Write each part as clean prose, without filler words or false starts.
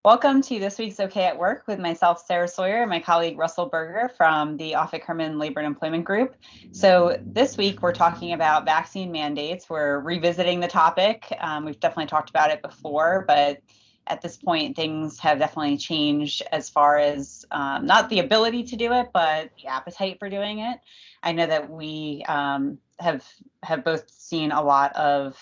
Welcome to this week's OK at Work with myself, Sarah Sawyer, and my colleague Russell Berger from the Offit Kurman Labor and Employment Group. So this week we're talking about vaccine mandates. We're revisiting the topic. We've definitely talked about it before, but at this point things have definitely changed as far as not the ability to do it, but the appetite for doing it. I know that we have both seen a lot of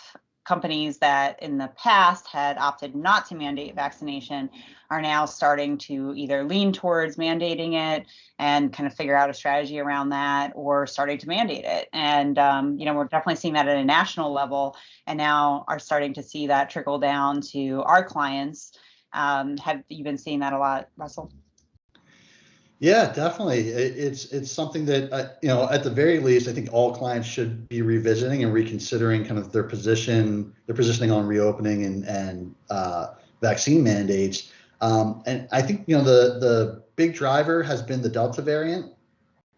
companies that in the past had opted not to mandate vaccination are now starting to either lean towards mandating it and kind of figure out a strategy around that, or starting to mandate it. And we're definitely seeing that at a national level, and now are starting to see that trickle down to our clients. Have you been seeing that a lot, Russell? Yeah, definitely. It's something that at the very least, I think all clients should be revisiting and reconsidering kind of their positioning on reopening and vaccine mandates. And I think the big driver has been the Delta variant,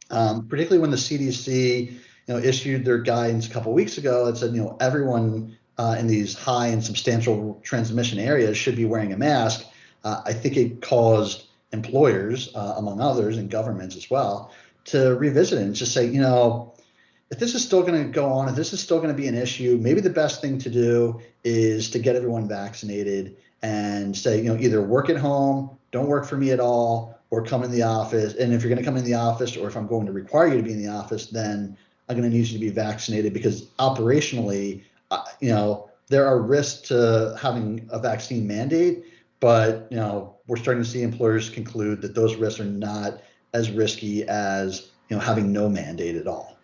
particularly when the CDC issued their guidance a couple of weeks ago. It said everyone in these high and substantial transmission areas should be wearing a mask. I think it caused employers, among others, and governments as well, to revisit it and just say, if this is still going to go on, if this is still going to be an issue, maybe the best thing to do is to get everyone vaccinated and say, either work at home, don't work for me at all, or come in the office. And if you're going to come in the office, or if I'm going to require you to be in the office, then I'm going to need you to be vaccinated, because operationally, there are risks to having a vaccine mandate. But we're starting to see employers conclude that those risks are not as risky as having no mandate at all.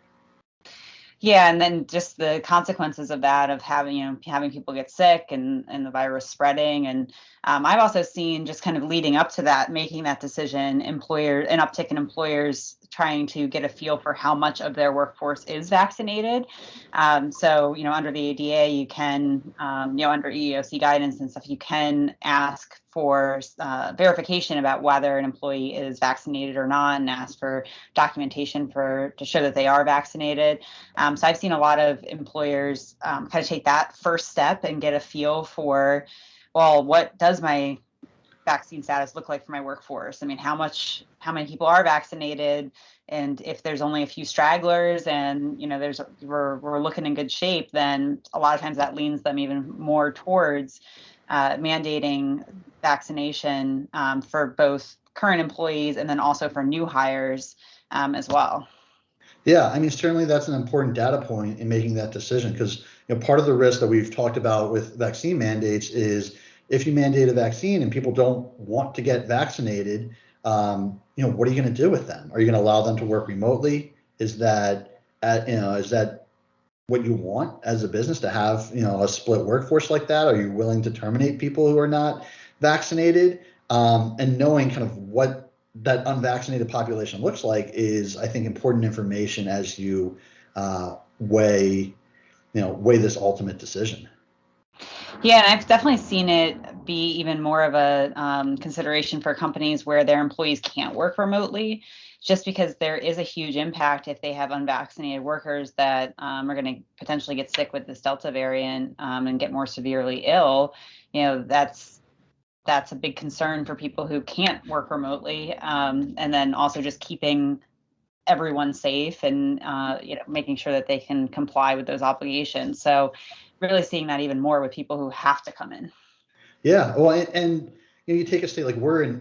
Yeah, and then just the consequences of that, of having people get sick and the virus spreading. And I've also seen, just kind of leading up to that, making that decision, an uptick in employers trying to get a feel for how much of their workforce is vaccinated. So under the ADA, you can, under EEOC guidance and stuff, you can ask for verification about whether an employee is vaccinated or not, and ask for documentation to show that they are vaccinated. So I've seen a lot of employers kind of take that first step and get a feel for, well, what does my vaccine status look like for my workforce? I mean, how many people are vaccinated? And if there's only a few stragglers and, we're looking in good shape, then a lot of times that leans them even more towards mandating vaccination for both current employees and then also for new hires as well. Yeah, I mean, certainly that's an important data point in making that decision, because part of the risk that we've talked about with vaccine mandates is, if you mandate a vaccine and people don't want to get vaccinated, what are you going to do with them? Are you going to allow them to work remotely? Is that what you want as a business, to have a split workforce like that? Are you willing to terminate people who are not vaccinated? And knowing kind of what that unvaccinated population looks like is, I think, important information as you weigh this ultimate decision. Yeah, and I've definitely seen it be even more of a consideration for companies where their employees can't work remotely, just because there is a huge impact if they have unvaccinated workers that are going to potentially get sick with this Delta variant and get more severely ill. That's a big concern for people who can't work remotely, and then also just keeping everyone safe and making sure that they can comply with those obligations. So really seeing that even more with people who have to come in. Yeah, well, and you take a state like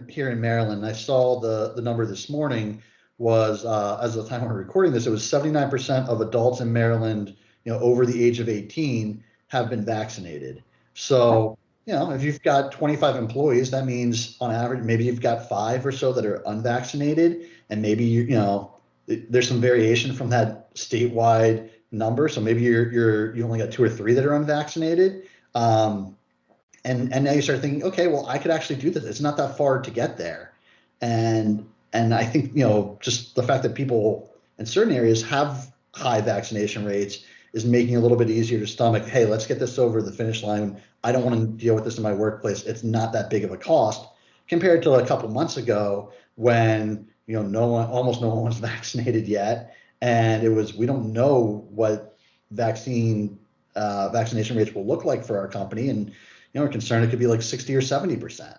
here in Maryland. I saw the number this morning was, as of the time we're recording this, it was 79% of adults in Maryland over the age of 18 have been vaccinated. So if you've got 25 employees, that means on average maybe you've got 5 or so that are unvaccinated, and maybe there's some variation from that statewide number. So maybe you only got 2 or 3 that are unvaccinated. And now you start thinking, okay, well, I could actually do this. It's not that far to get there. And I think, just the fact that people in certain areas have high vaccination rates is making it a little bit easier to stomach, hey, let's get this over the finish line. I don't want to deal with this in my workplace. It's not that big of a cost, compared to a couple months ago when, almost no one was vaccinated yet. And we don't know what vaccination rates will look like for our company. And we're concerned it could be like 60 or 70%.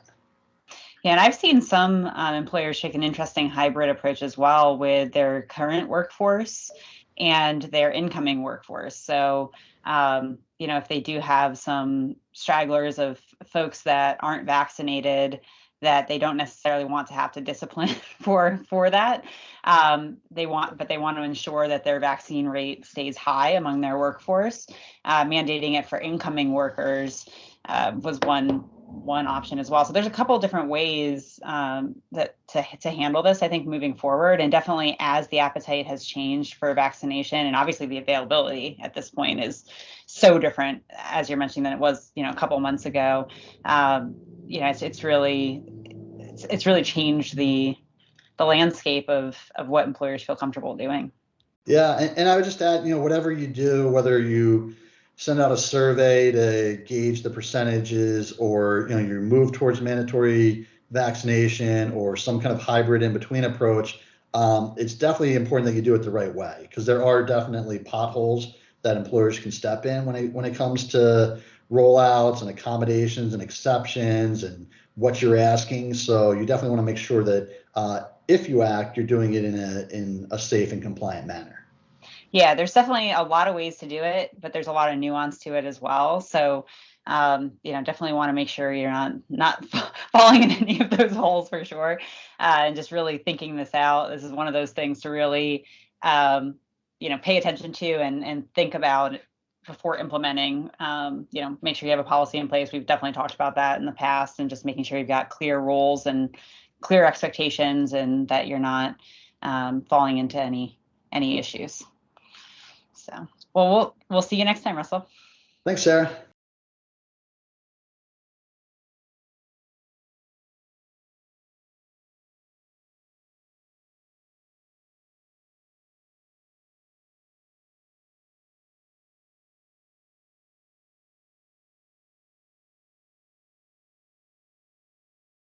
Yeah, and I've seen some employers take an interesting hybrid approach as well with their current workforce and their incoming workforce. So, if they do have some stragglers of folks that aren't vaccinated, that they don't necessarily want to have to discipline for that, but they want to ensure that their vaccine rate stays high among their workforce. Mandating it for incoming workers was one option as well. So there's a couple of different ways that to handle this, I think, moving forward. And definitely as the appetite has changed for vaccination, and obviously the availability at this point is so different, as you're mentioning, than it was, a couple months ago. It's really changed the landscape of what employers feel comfortable doing. Yeah, and I would just add, whatever you do, whether you send out a survey to gauge the percentages, or you move towards mandatory vaccination, or some kind of hybrid in between approach, it's definitely important that you do it the right way, because there are definitely potholes that employers can step in when it comes to rollouts and accommodations and exceptions and what you're asking. So you definitely want to make sure that if you act, you're doing it in a safe and compliant manner. Yeah, there's definitely a lot of ways to do it, but there's a lot of nuance to it as well. So, definitely want to make sure you're not falling in any of those holes for sure, and just really thinking this out. This is one of those things to really, pay attention to and think about before implementing. Make sure you have a policy in place. We've definitely talked about that in the past, and just making sure you've got clear rules and clear expectations, and that you're not falling into any issues. So, well, we'll see you next time, Russell. Thanks, Sarah.